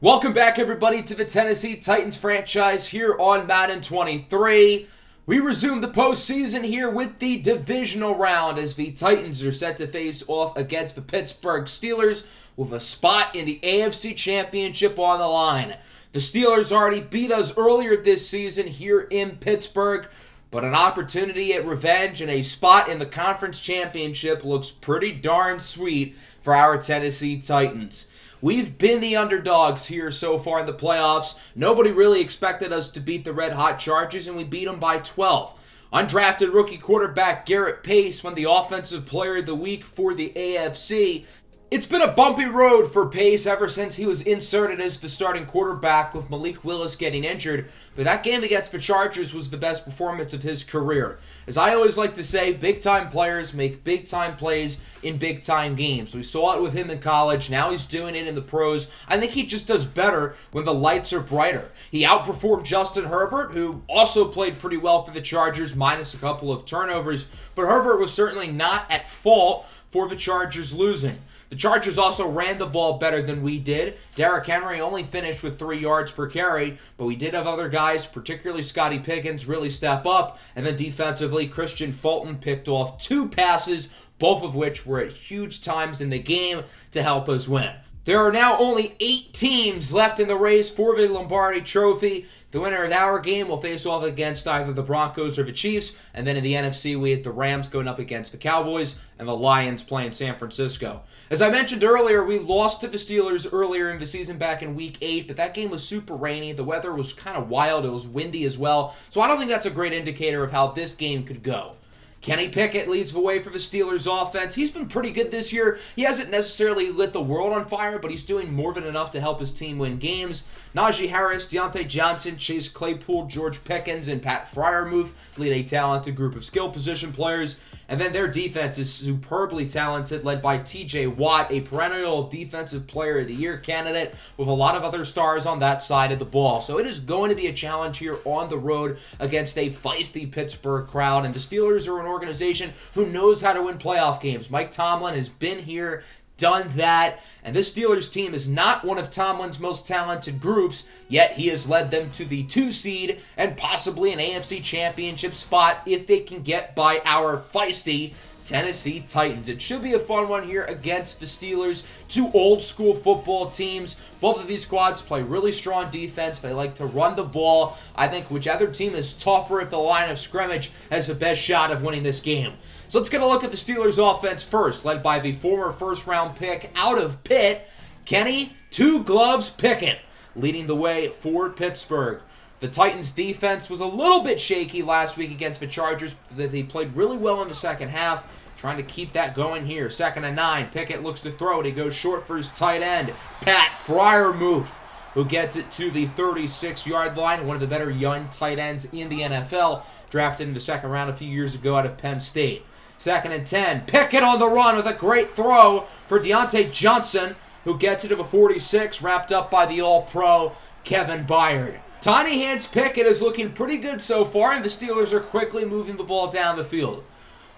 Welcome back, everybody, to the Tennessee Titans franchise here on Madden 23. We resume the postseason here with the divisional round as the Titans are set to face off against the Pittsburgh Steelers with a spot in the AFC Championship on the line. The Steelers already beat us earlier this season here in Pittsburgh, but an opportunity at revenge and a spot in the conference championship looks pretty darn sweet for our Tennessee Titans. We've been the underdogs here so far in the playoffs. Nobody really expected us to beat the red-hot Chargers, and we beat them by 12. Undrafted rookie quarterback Garrett Pace won the Offensive Player of the Week for the AFC. It's been a bumpy road for Pace ever since he was inserted as the starting quarterback with Malik Willis getting injured, but that game against the Chargers was the best performance of his career. As I always like to say, big-time players make big-time plays in big-time games. We saw it with him in college. Now he's doing it in the pros. I think he just does better when the lights are brighter. He outperformed Justin Herbert, who also played pretty well for the Chargers, minus a couple of turnovers, but Herbert was certainly not at fault for the Chargers losing. The Chargers also ran the ball better than we did. Derrick Henry only finished with 3 yards per carry, but we did have other guys, particularly Scotty Pickens, really step up. And then defensively, Christian Fulton picked off 2 passes, both of which were at huge times in the game to help us win. There are now only 8 teams left in the race for the Lombardi Trophy. The winner of our game will face off against either the Broncos or the Chiefs. And then in the NFC, we had the Rams going up against the Cowboys and the Lions playing San Francisco. As I mentioned earlier, we lost to the Steelers earlier in the season back in Week 8, but that game was super rainy. The weather was kind of wild. It was windy as well. So I don't think that's a great indicator of how this game could go. Kenny Pickett leads the way for the Steelers offense. He's been pretty good this year. He hasn't necessarily lit the world on fire, but he's doing more than enough to help his team win games. Najee Harris, Deontay Johnson, Chase Claypool, George Pickens, and Pat Freiermuth lead a talented group of skill position players. And then their defense is superbly talented, led by TJ Watt, a perennial Defensive Player of the Year candidate, with a lot of other stars on that side of the ball. So it is going to be a challenge here on the road against a feisty Pittsburgh crowd. And the Steelers are an organization who knows how to win playoff games. Mike Tomlin has been here, done that, and this Steelers team is not one of Tomlin's most talented groups, yet he has led them to the 2 seed and possibly an AFC Championship spot if they can get by our feisty Tennessee Titans. It should be a fun one here against the Steelers. 2 old-school football teams. Both of these squads play really strong defense. They like to run the ball. I think whichever team is tougher at the line of scrimmage has the best shot of winning this game. So let's get a look at the Steelers offense first, led by the former first-round pick out of Pitt, Kenny "Two Gloves" Pickett, leading the way for Pittsburgh. The Titans' defense was a little bit shaky last week against the Chargers, but they played really well in the second half, trying to keep that going here. 2nd and 9, Pickett looks to throw it. He goes short for his tight end, Pat Freiermuth, who gets it to the 36-yard line, one of the better young tight ends in the NFL, drafted in the second round a few years ago out of Penn State. 2nd and 10, Pickett on the run with a great throw for Deontay Johnson, who gets it to the 46, wrapped up by the All-Pro Kevin Byard. Tiny Hands Pickett is looking pretty good so far, and the Steelers are quickly moving the ball down the field.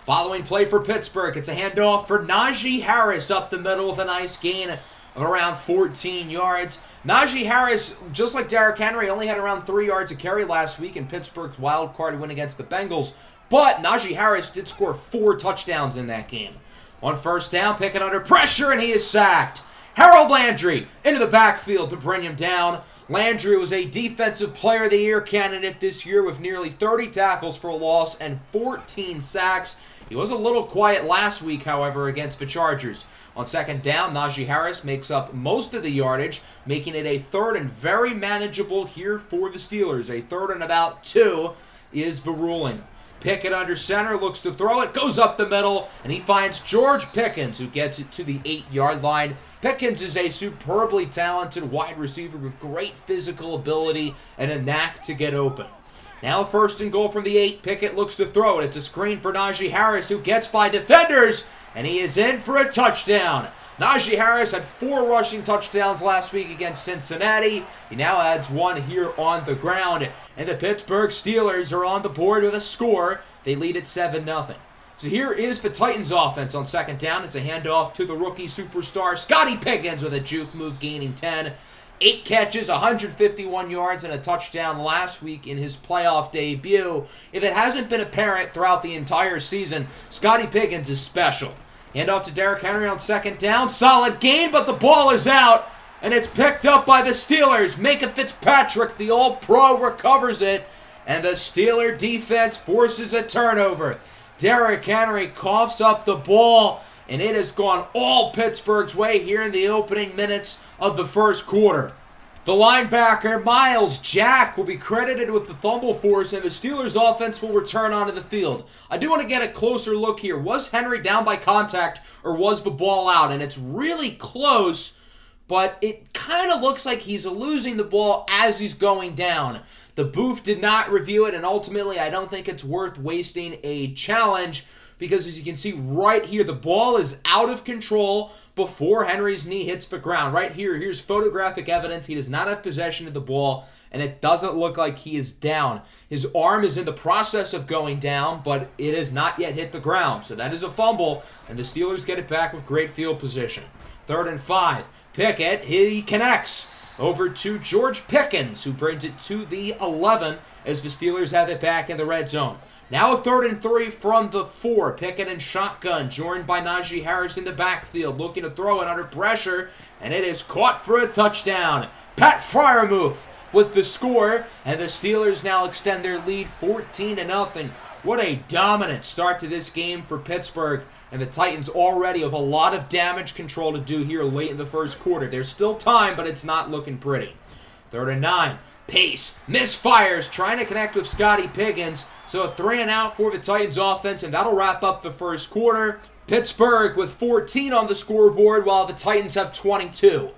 Following play for Pittsburgh, it's a handoff for Najee Harris up the middle with a nice gain of around 14 yards. Najee Harris, just like Derrick Henry, only had around 3 yards of carry last week in Pittsburgh's wild card win against the Bengals, but Najee Harris did score 4 touchdowns in that game. On 1st down, Pickett under pressure, and he is sacked. Harold Landry into the backfield to bring him down. Landry was a Defensive Player of the Year candidate this year with nearly 30 tackles for a loss and 14 sacks. He was a little quiet last week, however, against the Chargers. On 2nd down, Najee Harris makes up most of the yardage, making it a 3rd and very manageable here for the Steelers. A 3rd and about 2 is the ruling. Pickett under center, looks to throw it, goes up the middle, and he finds George Pickens, who gets it to the 8-yard line. Pickens is a superbly talented wide receiver with great physical ability and a knack to get open. Now 1st and goal from the 8, Pickett looks to throw it. It's a screen for Najee Harris, who gets by defenders, and he is in for a touchdown. Najee Harris had 4 rushing touchdowns last week against Cincinnati. He now adds 1 here on the ground. And the Pittsburgh Steelers are on the board with a score. They lead at 7-0. So here is the Titans offense on 2nd down. It's a handoff to the rookie superstar Scotty Pickens with a juke move gaining 10. 8 catches, 151 yards, and a touchdown last week in his playoff debut. If it hasn't been apparent throughout the entire season, Scotty Pickens is special. Hand off to Derrick Henry on second down. Solid gain, but the ball is out, and it's picked up by the Steelers. Micah Fitzpatrick, the All-Pro, recovers it, and the Steeler defense forces a turnover. Derrick Henry coughs up the ball, and it has gone all Pittsburgh's way here in the opening minutes of the first quarter. The linebacker, Miles Jack, will be credited with the fumble force, and the Steelers' offense will return onto the field. I do want to get a closer look here. Was Henry down by contact, or was the ball out? And it's really close, but it kind of looks like he's losing the ball as he's going down. The booth did not review it, and ultimately I don't think it's worth wasting a challenge, because as you can see right here, the ball is out of control before Henry's knee hits the ground. Right here, here's photographic evidence. He does not have possession of the ball, and it doesn't look like he is down. His arm is in the process of going down, but it has not yet hit the ground. So that is a fumble, and the Steelers get it back with great field position. 3rd and 5. Pickett, he connects over to George Pickens, who brings it to the 11 as the Steelers have it back in the red zone. Now a 3rd and 3 from the 4. Pickett in shotgun, joined by Najee Harris in the backfield, looking to throw it under pressure, and it is caught for a touchdown. Pat Freiermuth with the score, and the Steelers now extend their lead 14-0. What a dominant start to this game for Pittsburgh, and the Titans already have a lot of damage control to do here late in the first quarter. There's still time, but it's not looking pretty. 3rd and 9. Pace misfires, trying to connect with Scotty Pickens. So a 3-and-out for the Titans offense, and that'll wrap up the first quarter. Pittsburgh with 14 on the scoreboard, while the Titans have 22.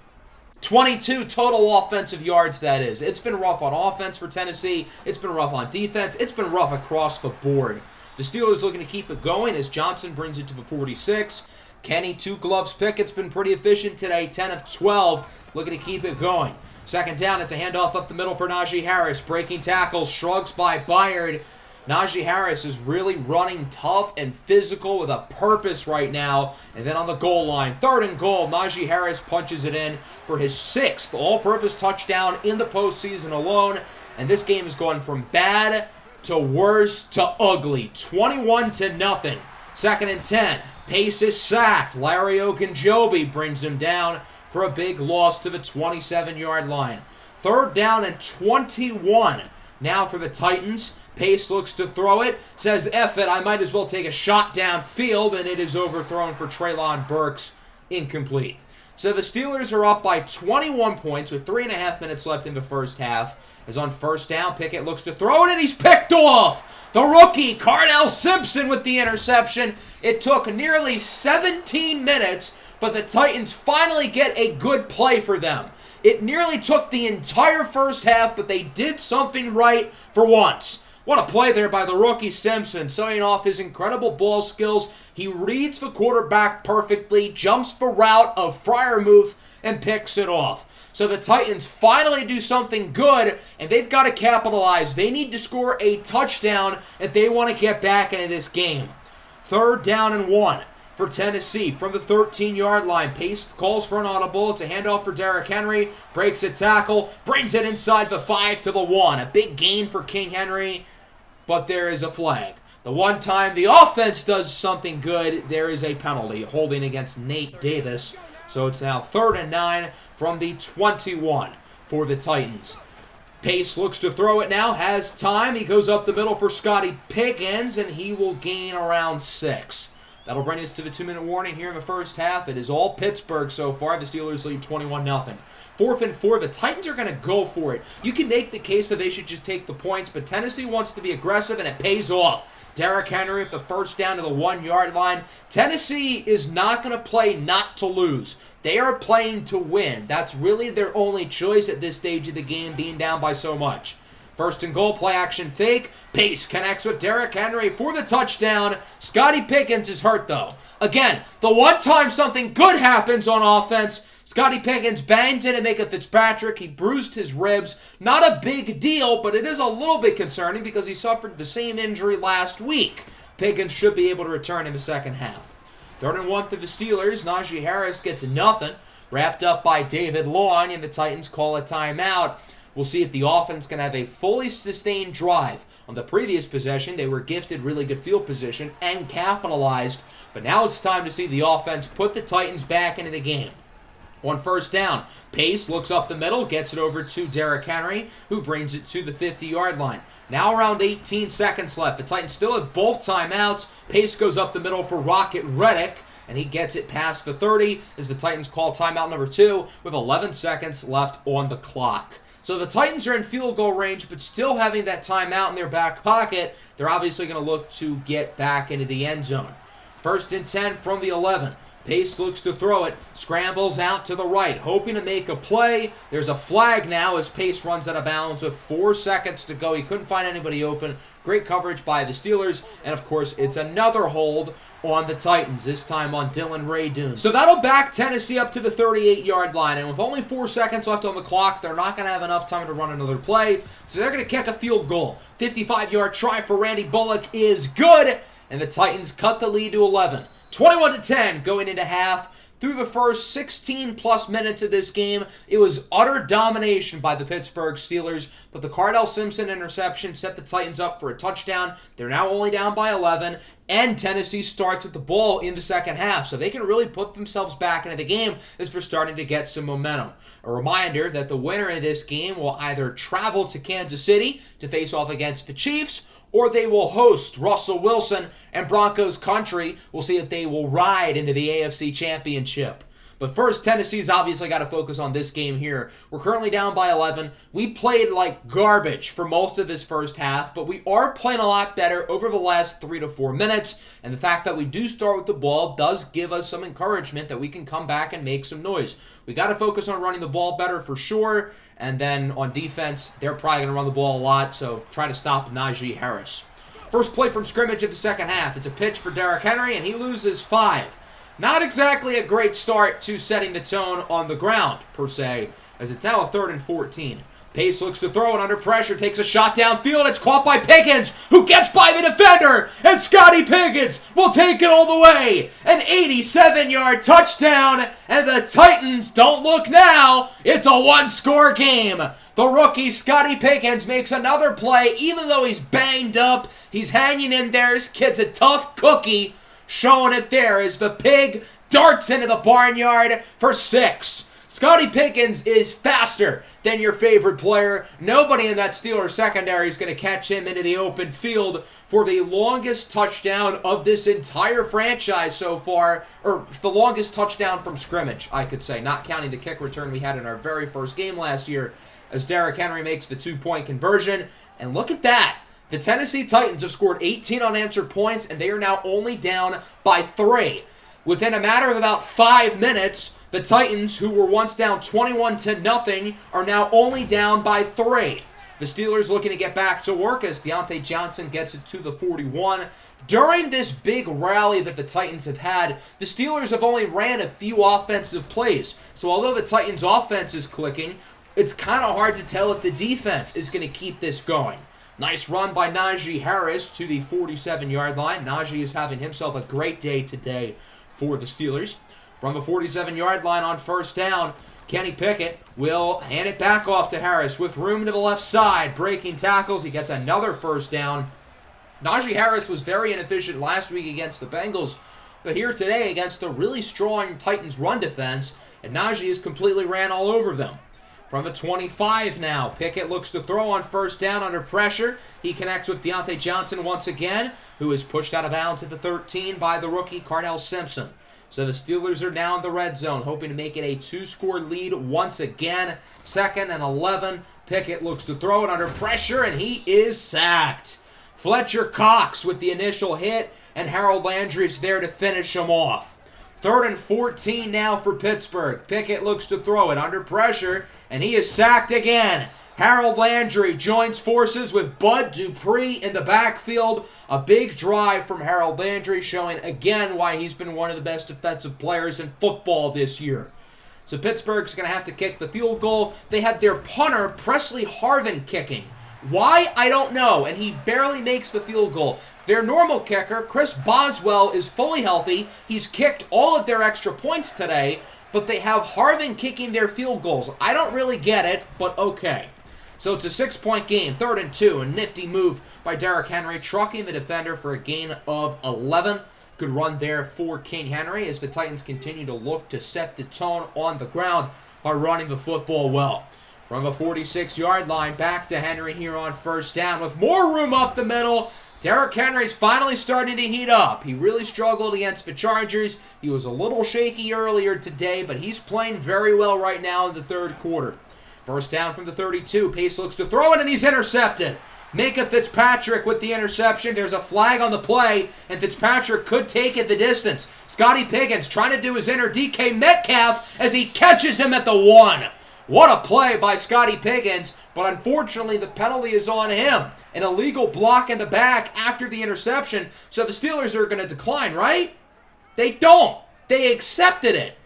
22 total offensive yards, that is. It's been rough on offense for Tennessee. It's been rough on defense. It's been rough across the board. The Steelers looking to keep it going as Johnson brings it to the 46. Kenny, 2 gloves Pickett's been pretty efficient today, 10 of 12, looking to keep it going. 2nd down, it's a handoff up the middle for Najee Harris. Breaking tackles, shrugs by Byard. Najee Harris is really running tough and physical with a purpose right now. And then on the goal line, 3rd and goal, Najee Harris punches it in for his 6th all-purpose touchdown in the postseason alone. And this game has gone from bad to worse to ugly, 21-0. 2nd and 10, Pace is sacked. Larry Ogunjobi brings him down for a big loss to the 27-yard line. 3rd down and 21. Now for the Titans. Pace looks to throw it. Says, F it, I might as well take a shot downfield, and it is overthrown for Treylon Burks. Incomplete. So the Steelers are up by 21 points with 3.5 minutes left in the first half. As on 1st down, Pickett looks to throw it, and he's picked off. The rookie, Cardell Simpson, with the interception. It took nearly 17 minutes, but the Titans finally get a good play for them. It nearly took the entire first half, but they did something right for once. What a play there by the rookie Simpson, showing off his incredible ball skills. He reads the quarterback perfectly, jumps the route of Freiermuth, and picks it off. So the Titans finally do something good, and they've got to capitalize. They need to score a touchdown if they want to get back into this game. 3rd down and 1 for Tennessee from the 13-yard line. Pace calls for an audible. It's a handoff for Derrick Henry. Breaks a tackle. Brings it inside the 5 to the 1. A big gain for King Henry, but there is a flag. The one time the offense does something good, there is a penalty, holding against Nate Davis. So it's now 3rd and 9 from the 21 for the Titans. Pace looks to throw it now, has time. He goes up the middle for Scotty Pickens, and he will gain around 6. That'll bring us to the 2-minute warning here in the first half. It is all Pittsburgh so far. The Steelers lead 21-0. 4th and 4, the Titans are going to go for it. You can make the case that they should just take the points, but Tennessee wants to be aggressive, and it pays off. Derrick Henry at the 1st down to the 1-yard line. Tennessee is not going to play not to lose. They are playing to win. That's really their only choice at this stage of the game, being down by so much. 1st and goal, play action fake. Pace connects with Derrick Henry for the touchdown. Scotty Pickens is hurt, though. Again, the one time something good happens on offense, Scotty Pickens bangs in and Micah Fitzpatrick. He bruised his ribs. Not a big deal, but it is a little bit concerning because he suffered the same injury last week. Pickens should be able to return in the second half. 3rd and 1 for the Steelers. Najee Harris gets nothing. wrapped up by David Long, and the Titans call a timeout. We'll see if the offense can have a fully sustained drive. On the previous possession, they were gifted really good field position and capitalized. But now it's time to see the offense put the Titans back into the game. On first down, Pace looks up the middle, gets it over to Derrick Henry, who brings it to the 50-yard line. Now around 18 seconds left. The Titans still have both timeouts. Pace goes up the middle for Rocket Reddick, and he gets it past the 30 as the Titans call timeout number 2 with 11 seconds left on the clock. So the Titans are in field goal range, but still having that timeout in their back pocket, they're obviously going to look to get back into the end zone. First and 10 from the 11. Pace looks to throw it, scrambles out to the right, hoping to make a play. There's a flag now as Pace runs out of bounds with 4 seconds to go. He couldn't find anybody open. Great coverage by the Steelers. And, of course, it's another hold on the Titans, this time on Dylan Raydun. So that'll back Tennessee up to the 38-yard line. And with only 4 seconds left on the clock, they're not going to have enough time to run another play. So they're going to kick a field goal. 55-yard try for Randy Bullock is good. And the Titans cut the lead to 11. 21-10 going into half. Through the first 16-plus minutes of this game, it was utter domination by the Pittsburgh Steelers, but the Cardell Simpson interception set the Titans up for a touchdown. They're now only down by 11, and Tennessee starts with the ball in the second half, so they can really put themselves back into the game as we're starting to get some momentum. A reminder that the winner of this game will either travel to Kansas City to face off against the Chiefs, or they will host Russell Wilson and Broncos country. We'll see if they will ride into the AFC Championship. But first, Tennessee's obviously got to focus on this game here. We're currently down by 11. We played like garbage for most of this first half, but we are playing a lot better over the last 3 to 4 minutes. And the fact that we do start with the ball does give us some encouragement that we can come back and make some noise. We got to focus on running the ball better for sure. And then on defense, they're probably going to run the ball a lot, so try to stop Najee Harris. First play from scrimmage of the second half. It's a pitch for Derrick Henry, and he loses 5. Not exactly a great start to setting the tone on the ground, per se, as it's now a 3rd and 14. Pace looks to throw it under pressure, takes a shot downfield. It's caught by Pickens, who gets by the defender, and Scotty Pickens will take it all the way. An 87-yard touchdown, and the Titans don't look now. It's a 1-score game. The rookie Scotty Pickens makes another play, even though he's banged up. He's hanging in there. This kid's a tough cookie. Showing it there as the pig darts into the barnyard for 6. Scotty Pickens is faster than your favorite player. Nobody in that Steelers secondary is going to catch him into the open field for the longest touchdown of this entire franchise so far, or the longest touchdown from scrimmage, I could say, not counting the kick return we had in our very first game last year, as Derrick Henry makes the 2-point conversion. And look at that. The Tennessee Titans have scored 18 unanswered points, and they are now only down by 3. Within a matter of about 5 minutes, the Titans, who were once down 21-0, are now only down by 3. The Steelers looking to get back to work as Deontay Johnson gets it to the 41. During this big rally that the Titans have had, the Steelers have only ran a few offensive plays. So although the Titans' offense is clicking, it's kind of hard to tell if the defense is going to keep this going. Nice run by Najee Harris to the 47-yard line. Najee is having himself a great day today for the Steelers. From the 47-yard line on first down, Kenny Pickett will hand it back off to Harris with room to the left side. Breaking tackles. He gets another first down. Najee Harris was very inefficient last week against the Bengals, but here today against a really strong Titans run defense, and Najee has completely ran all over them. From the 25 now, Pickett looks to throw on first down under pressure. He connects with Deontay Johnson once again, who is pushed out of bounds at the 13 by the rookie Cardell Simpson. So the Steelers are now in the red zone, hoping to make it a 2-score lead once again. 2nd and 11. Pickett looks to throw it under pressure, and he is sacked. Fletcher Cox with the initial hit, and Harold Landry's there to finish him off. 3rd and 14 now for Pittsburgh. Pickett looks to throw it under pressure, and he is sacked again. Harold Landry joins forces with Bud Dupree in the backfield. A big drive from Harold Landry, showing again why he's been one of the best defensive players in football this year. So Pittsburgh's going to have to kick the field goal. They had their punter, Presley Harvin, kicking, Why? I don't know, and he barely makes the field goal. Their normal kicker, Chris Boswell, is fully healthy. He's kicked all of their extra points today, but they have Harvin kicking their field goals. I don't really get it, but okay. So it's a 6-point game, 3rd and 2, a nifty move by Derrick Henry, trucking the defender for a gain of 11. Good run there for King Henry as the Titans continue to look to set the tone on the ground by running the football well. From the 46-yard line, back to Henry here on 1st down. With more room up the middle, Derrick Henry's finally starting to heat up. He really struggled against the Chargers. He was a little shaky earlier today, but he's playing very well right now in the 3rd quarter. 1st down from the 32. Pace looks to throw it, and he's intercepted. Minka Fitzpatrick with the interception. There's a flag on the play, and Fitzpatrick could take it the distance. Scotty Pickens trying to do his inner DK Metcalf as he catches him at the 1. What a play by Scotty Pickens, but unfortunately the penalty is on him. An illegal block in the back after the interception, so the Steelers are going to decline, right? They don't. They accepted it.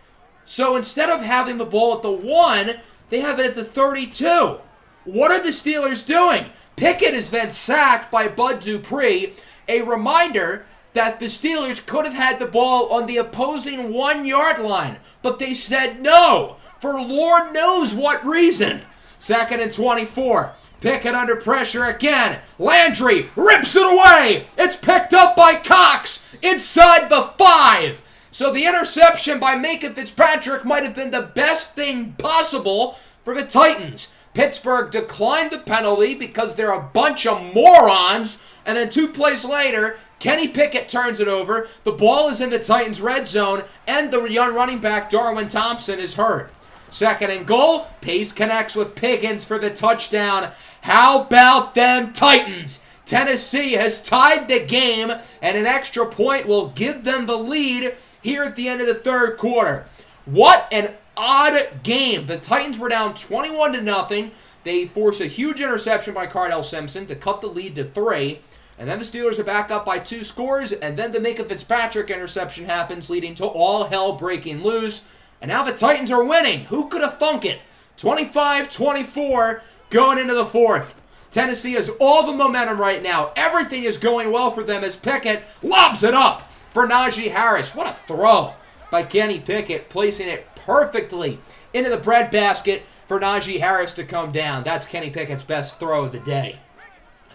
So instead of having the ball at the 1, they have it at the 32. What are the Steelers doing? Pickett has been sacked by Bud Dupree. A reminder that the Steelers could have had the ball on the opposing 1-yard line, but they said no, for Lord knows what reason. 2nd and 24. Pickett under pressure again. Landry rips it away. It's picked up by Cox inside the 5. So the interception by Minka Fitzpatrick might have been the best thing possible for the Titans. Pittsburgh declined the penalty because they're a bunch of morons. And then 2 plays later, Kenny Pickett turns it over. The ball is in the Titans' red zone, and the young running back Darwin Thompson is hurt. 2nd and goal. Pace connects with Pickens for the touchdown. How about them Titans? Tennessee has tied the game, and an extra point will give them the lead here at the end of the 3rd quarter. What an odd game. The Titans were down 21-0. They force a huge interception by Cardell Simpson to cut the lead to 3. And then the Steelers are back up by 2 scores, and then the Minka Fitzpatrick interception happens, leading to all hell breaking loose. And now the Titans are winning. Who could have thunk it? 25-24 going into the 4th. Tennessee has all the momentum right now. Everything is going well for them as Pickett lobs it up for Najee Harris. What a throw by Kenny Pickett, placing it perfectly into the breadbasket for Najee Harris to come down. That's Kenny Pickett's best throw of the day.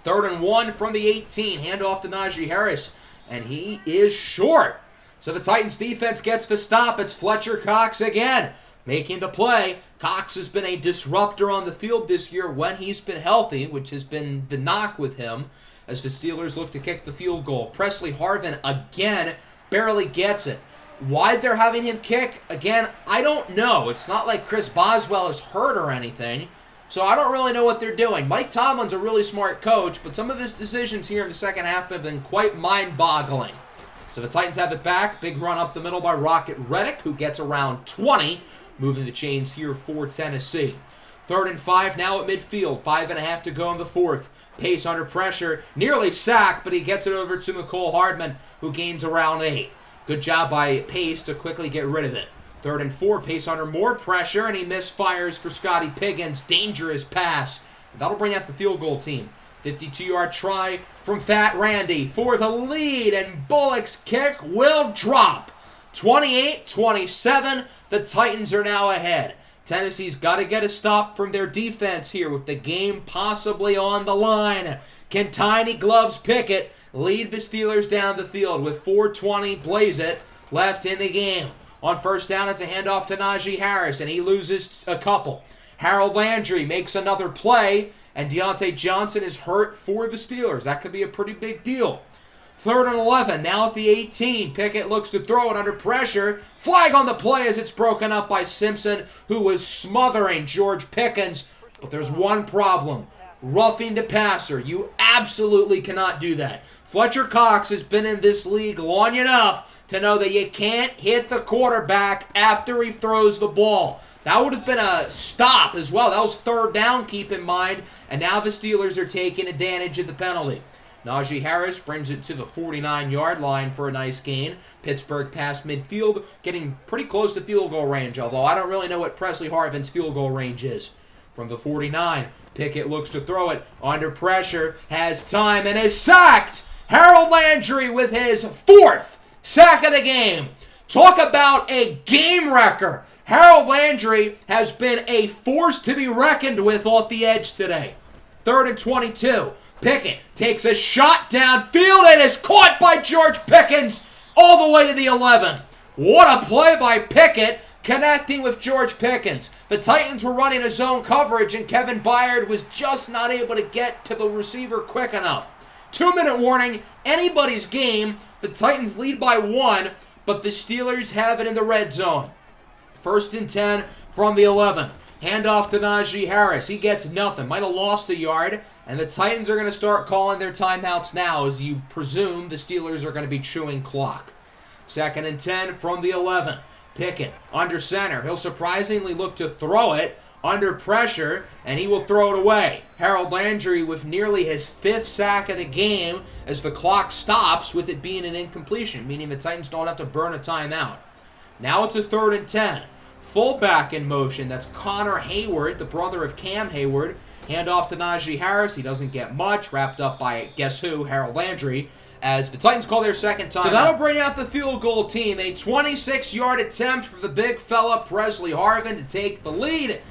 3rd and 1 from the 18. Handoff to Najee Harris, and he is short. So the Titans defense gets the stop. It's Fletcher Cox again making the play. Cox has been a disruptor on the field this year when he's been healthy, which has been the knock with him as the Steelers look to kick the field goal. Presley Harvin again barely gets it. Why they're having him kick, again, I don't know. It's not like Chris Boswell is hurt or anything, so I don't really know what they're doing. Mike Tomlin's a really smart coach, but some of his decisions here in the second half have been quite mind-boggling. So the Titans have it back. Big run up the middle by Rocket Reddick, who gets around 20, moving the chains here for Tennessee. 3rd and 5 now at midfield. 5.5 to go in the 4th. Pace under pressure. Nearly sacked, but he gets it over to McCole Hardman, who gains around 8. Good job by Pace to quickly get rid of it. 3rd and 4. Pace under more pressure, and he misfires for Scotty Pickens. Dangerous pass. That'll bring out the field goal team. 52-yard try from Fat Randy for the lead, and Bullock's kick will drop. 28-27, the Titans are now ahead. Tennessee's got to get a stop from their defense here with the game possibly on the line. Can Tiny Gloves Pickett lead the Steelers down the field with 4:20 blaze it left in the game? On 1st down, it's a handoff to Najee Harris, and he loses a couple. Harold Landry makes another play, and Deontay Johnson is hurt for the Steelers. That could be a pretty big deal. 3rd and 11, now at the 18. Pickett looks to throw it under pressure. Flag on the play as it's broken up by Simpson, who was smothering George Pickens. But there's one problem. Roughing the passer. You absolutely cannot do that. Fletcher Cox has been in this league long enough to know that you can't hit the quarterback after he throws the ball. That would have been a stop as well. That was 3rd down, keep in mind. And now the Steelers are taking advantage of the penalty. Najee Harris brings it to the 49-yard line for a nice gain. Pittsburgh past midfield, getting pretty close to field goal range, although I don't really know what Presley Harvin's field goal range is. from the 49. Pickett looks to throw it under pressure, has time, and is sacked. Harold Landry with his 4th sack of the game. Talk about a game wrecker. Harold Landry has been a force to be reckoned with off the edge today. 3rd and 22. Pickett takes a shot downfield and is caught by George Pickens all the way to the 11. What a play by Pickett, connecting with George Pickens. The Titans were running a zone coverage, and Kevin Byard was just not able to get to the receiver quick enough. 2-minute warning, anybody's game. The Titans lead by 1, but the Steelers have it in the red zone. 1st and 10 from the 11. Handoff to Najee Harris. He gets nothing. Might have lost a yard. And the Titans are going to start calling their timeouts now, as you presume the Steelers are going to be chewing clock. 2nd and 10 from the 11. Pickett under center. He'll surprisingly look to throw it under pressure, and he will throw it away. Harold Landry with nearly his 5th sack of the game as the clock stops with it being an incompletion, meaning the Titans don't have to burn a timeout. Now it's a 3rd and 10. Fullback in motion. That's Connor Hayward, the brother of Cam Hayward. Handoff to Najee Harris. He doesn't get much. Wrapped up by, guess who, Harold Landry, as the Titans call their 2nd time. So that'll bring out the field goal team. A 26-yard attempt for the big fella, Presley Harvin, to take the lead,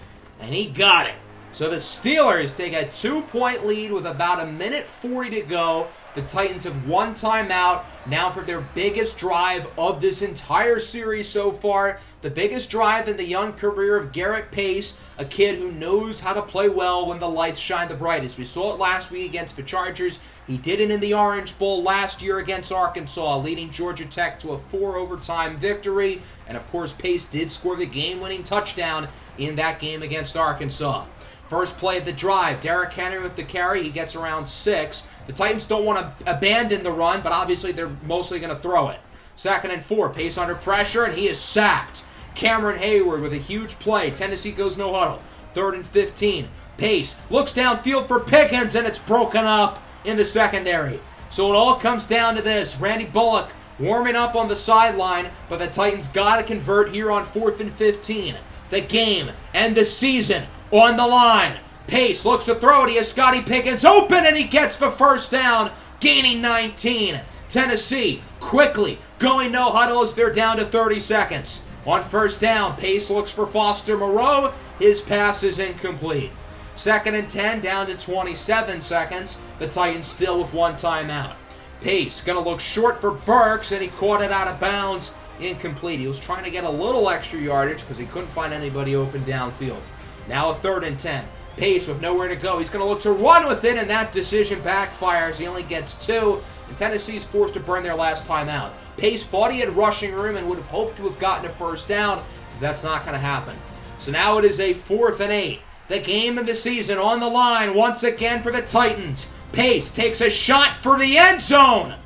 and he got it. So the Steelers take a 2-point lead with about 1:40 to go. The Titans have 1 timeout now for their biggest drive of this entire series so far. The biggest drive in the young career of Garrett Pace, a kid who knows how to play well when the lights shine the brightest. We saw it last week against the Chargers. He did it in the Orange Bowl last year against Arkansas, leading Georgia Tech to a 4-overtime victory. And of course, Pace did score the game-winning touchdown in that game against Arkansas. First play of the drive, Derrick Henry with the carry. He gets around 6. The Titans don't want to abandon the run, but obviously they're mostly going to throw it. 2nd and 4, Pace under pressure, and he is sacked. Cameron Hayward with a huge play. Tennessee goes no huddle. 3rd and 15. Pace looks downfield for Pickens, and it's broken up in the secondary. So it all comes down to this. Randy Bullock warming up on the sideline, but the Titans got to convert here on 4th and 15. The game and the season on the line. Pace looks to throw it. He has Scotty Pickens open, and he gets the 1st down, gaining 19. Tennessee quickly going no huddle as they're down to 30 seconds. On 1st down, Pace looks for Foster Moreau. His pass is incomplete. 2nd and 10, down to 27 seconds. The Titans still with 1 timeout. Pace going to look short for Burks, and he caught it out of bounds. Incomplete. He was trying to get a little extra yardage because he couldn't find anybody open downfield. Now a 3rd and 10. Pace with nowhere to go. He's going to look to run with it, and that decision backfires. He only gets 2, and Tennessee's forced to burn their last timeout. Pace thought he had rushing room and would have hoped to have gotten a 1st down, but that's not going to happen. So now it is a 4th and 8. The game of the season on the line once again for the Titans. Pace takes a shot for the end zone.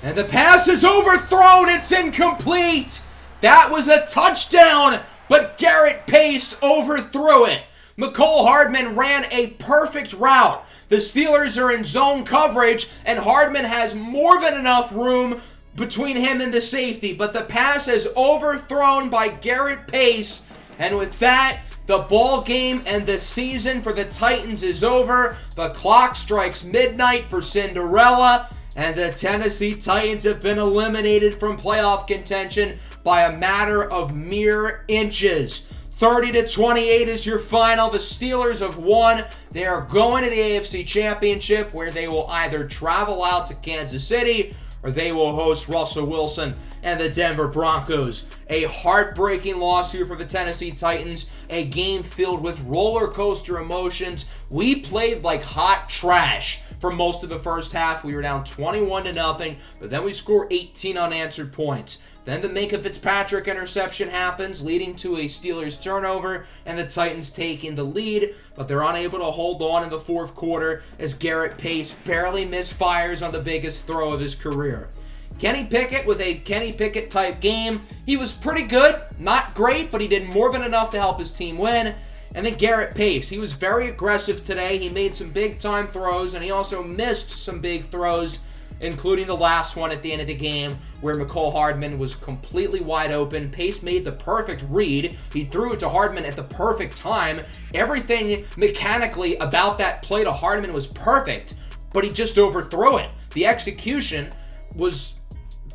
And the pass is overthrown. It's incomplete. That was a touchdown, but Garrett Pace overthrew it. Mecole Hardman ran a perfect route. The Steelers are in zone coverage, and Hardman has more than enough room between him and the safety, but the pass is overthrown by Garrett Pace, and with that, the ball game and the season for the Titans is over. The clock strikes midnight for Cinderella, and the Tennessee Titans have been eliminated from playoff contention by a matter of mere inches. 30-28 is your final. The Steelers have won. They are going to the AFC Championship, where they will either travel out to Kansas City or they will host Russell Wilson and the Denver Broncos. A heartbreaking loss here for the Tennessee Titans. A game filled with roller coaster emotions. We played like hot trash for most of the first half. We were down 21-0, but then we score 18 unanswered points. Then the Minka Fitzpatrick interception happens, leading to a Steelers turnover, and the Titans taking the lead, but they're unable to hold on in the 4th quarter as Garrett Pace barely misfires on the biggest throw of his career. Kenny Pickett with a Kenny Pickett type game. He was pretty good, not great, but he did more than enough to help his team win. And then Garrett Pace, he was very aggressive today. He made some big-time throws, and he also missed some big throws. including the last one at the end of the game where McCole Hardman was completely wide open. Pace made the perfect read. He threw it to Hardman at the perfect time. Everything mechanically about that play to Hardman was perfect, but he just overthrew it. The execution was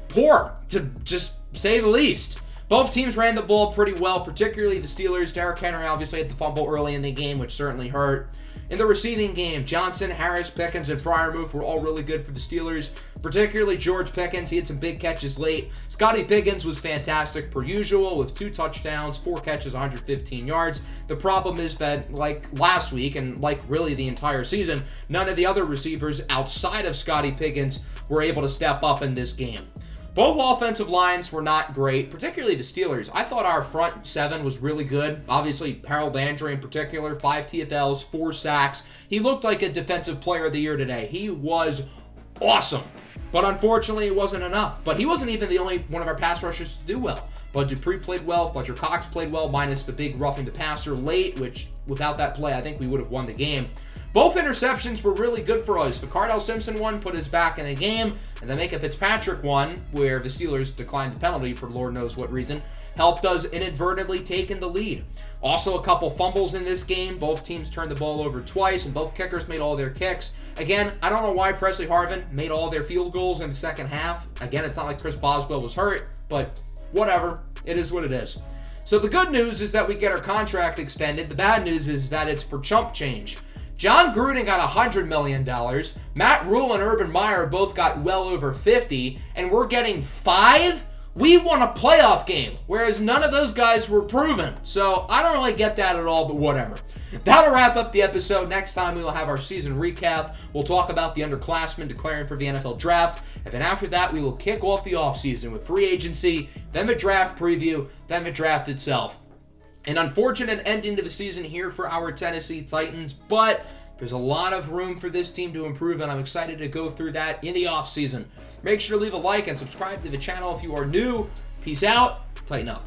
poor, to just say the least. Both teams ran the ball pretty well, particularly the Steelers. Derrick Henry obviously had the fumble early in the game, which certainly hurt. In the receiving game, Johnson, Harris, Pickens, and Freiermuth were all really good for the Steelers, particularly George Pickens. He had some big catches late. Scotty Pickens was fantastic per usual with 2 touchdowns, 4 catches, 115 yards. The problem is that, like last week and like really the entire season, none of the other receivers outside of Scotty Pickens were able to step up in this game. Both offensive lines were not great, particularly the Steelers. I thought our front 7 was really good. Obviously, Harold Landry in particular, 5 TFLs, 4 sacks. He looked like a defensive player of the year today. He was awesome. But unfortunately, it wasn't enough. But he wasn't even the only one of our pass rushers to do well. Bud Dupree played well. Fletcher Cox played well, minus the big roughing the passer late, which without that play, I think we would have won the game. Both interceptions were really good for us. The Cardell Simpson one put us back in the game, and the Micah Fitzpatrick one, where the Steelers declined the penalty for Lord knows what reason, helped us inadvertently take in the lead. Also, a couple fumbles in this game. Both teams turned the ball over twice, and both kickers made all their kicks. Again, I don't know why Presley Harvin made all their field goals in the second half. Again, it's not like Chris Boswell was hurt, but whatever. It is what it is. So the good news is that we get our contract extended. The bad news is that it's for chump change. John Gruden got $100 million. Matt Rule and Urban Meyer both got well over 50, and we're getting 5? We won a playoff game, whereas none of those guys were proven. So I don't really get that at all, but whatever. That'll wrap up the episode. Next time we will have our season recap. We'll talk about the underclassmen declaring for the NFL draft, and then after that we will kick off the offseason with free agency, then the draft preview, then the draft itself. An unfortunate ending to the season here for our Tennessee Titans, but there's a lot of room for this team to improve, and I'm excited to go through that in the offseason. Make sure to leave a like and subscribe to the channel if you are new. Peace out. Tighten up.